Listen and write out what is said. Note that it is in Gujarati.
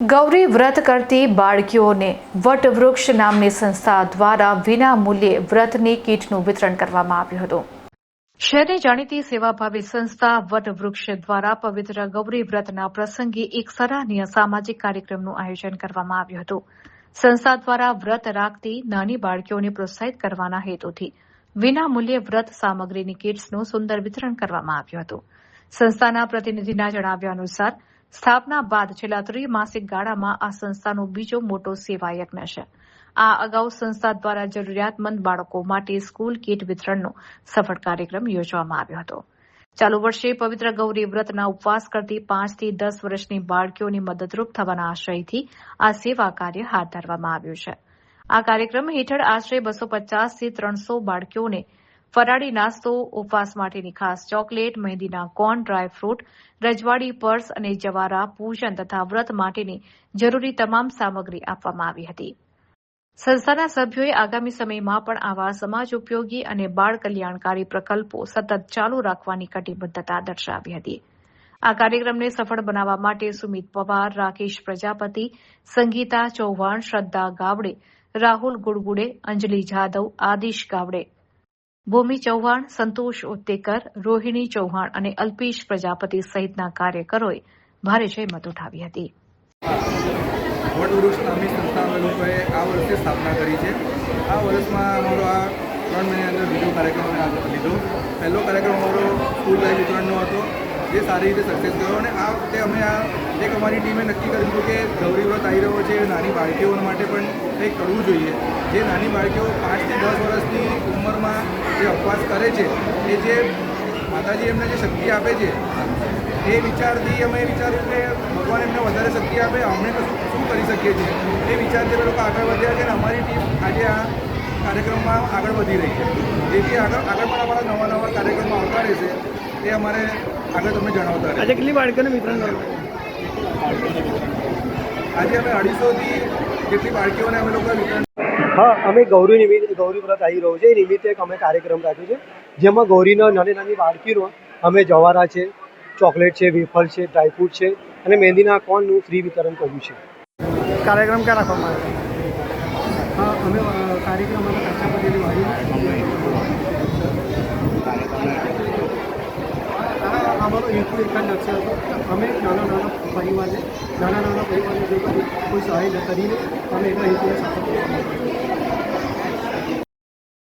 ગૌરી વ્રત કરતી બાળકીઓને વટવૃક્ષ નામની સંસ્થા દ્વારા વિના મૂલ્યે વ્રતની કીટનું વિતરણ કરવામાં આવ્યું હતું। શહેરની જાણીતી સેવાભાવી સંસ્થા વટવૃક્ષ દ્વારા પવિત્ર ગૌરી વ્રતના પ્રસંગે એક સરાહનીય સામાજિક કાર્યક્રમનું આયોજન કરવામાં આવ્યું હતું। સંસ્થા દ્વારા વ્રત રાખતી નાની બાળકીઓને પ્રોત્સાહિત કરવાના હેતુથી વિના મૂલ્યે વ્રત સામગ્રીની કીટ્સનું સુંદર વિતરણ કરવામાં આવ્યું હતું। સંસ્થાના પ્રતિનિધિના જણાવ્યા અનુસાર સ્થાપના બાદ છેલ્લા ત્રિમાસિક ગાળામાં આ સંસ્થાનો બીજો મોટો સેવા યજ્ઞ છે। આ અગાઉ સંસ્થા દ્વારા જરૂરિયાતમંદ બાળકો માટે સ્કૂલ કીટ વિતરણનો સફળ કાર્યક્રમ યોજવામાં આવ્યો હતો। ચાલુ વર્ષે પવિત્ર ગૌરી વ્રતના ઉપવાસ કરતી 5 થી 10 વર્ષની બાળકીઓની મદદરૂપ થવાના આશયથી આ સેવા કાર્ય હાથ ધરવામાં આવ્યું છે। આ કાર્યક્રમ હેઠળ આશરે 250 થી 300 બાળકીઓને ફરાળી નાસ્તો, ઉપવાસ માટેની ખાસ ચોકલેટ, મહેંદીના કોન, ડ્રાયફ્રૂટ, રજવાડી પર્સ અને જવારા, પૂજન તથા વ્રત માટેની જરૂરી તમામ સામગ્રી આપવામાં આવી હતી। સંસ્થાના સભ્યોએ આગામી સમયમાં પણ આવા સમાજ ઉપયોગી અને બાળ કલ્યાણકારી પ્રકલ્પો સતત ચાલુ રાખવાની કટિબદ્ધતા દર્શાવી હતી। આ કાર્યક્રમને સફળ બનાવવા માટે સુમિત પવાર, રાકેશ પ્રજાપતિ, સંગીતા ચૌહાણ, શ્રદ્ધા ગાવડે, રાહુલ ગુડગુડે, અંજલિ જાદવ, આદિશ ગાવડે, ભૂમિ ચૌહાણ, સંતોષ ઉત્તેકર, રોહિણી ચૌહાણ અને અલ્પેશ પ્રજાપતિ સહિતના કાર્યકરોએ ભારે જહેમત ઉઠાવી હતી। વટવૃક્ષ નામની સંસ્થા અમે લોકોએ આ વર્ષે સ્થાપના કરી છે। આ વર્ષમાં અમારો આ 3 મહિના અંદર બીજો કાર્યક્રમ અમે લીધો। પહેલો કાર્યક્રમ અમારો સ્કૂલ બેગ વિતરણનો હતો, જે સારી રીતે સક્સેસ ગયો અને આ વખતે અમે એક અમારી ટીમે નક્કી કર્યું હતું કે ગૌરી વ્રત આવી રહ્યો છે, નાની બાળકીઓ માટે પણ કંઈક કરવું જોઈએ। જે નાની બાળકીઓ 5 થી 10 વર્ષની ઉંમરમાં જે ઉપવાસ કરે છે, એ જે માતાજી એમને જે શક્તિ આપે છે, એ વિચારથી અમે વિચાર્યું કે ભગવાન એમને વધારે શક્તિ આપે, અમને શું કરી શકીએ છીએ, એ વિચારથી અમે લોકો આગળ વધ્યા છે અને અમારી ટીમ આજે આ કાર્યક્રમમાં આગળ વધી રહી છે। જેથી આગળ પણ અમારા નવા કાર્યક્રમો આવતા રહેશે, એ અમારે આગળ તમને જણાવતા રહે। આજે કેટલી બાળકોને વિતરણ કરવું? આજે અમે 250થી જેટલી બાળકીઓને અમે લોકો વિતરણ। હા, અમે ગૌરી વ્રત આવી રહ્યું છે એ નિમિત્તે એક અમે કાર્યક્રમ રાખ્યો છે, જેમાં ગૌરીના નાની બાળકીનો અમે જવારા છે, ચોકલેટ છે, વેફર છે, ડ્રાયફ્રૂટ છે અને મહેંદીના કોનનું ફ્રી વિતરણ કર્યું છે। કાર્યક્રમ ક્યાં રાખવામાં આવ્યો? હા, અમે કાર્યક્રમ કચ્છા પટેલી વાડી અમારો હેતુ એક જ લક્ષ્ય હતો। અમે નાના પરિવારને જો કોઈ સહાય કરીને અમે એના હેતુને સફળ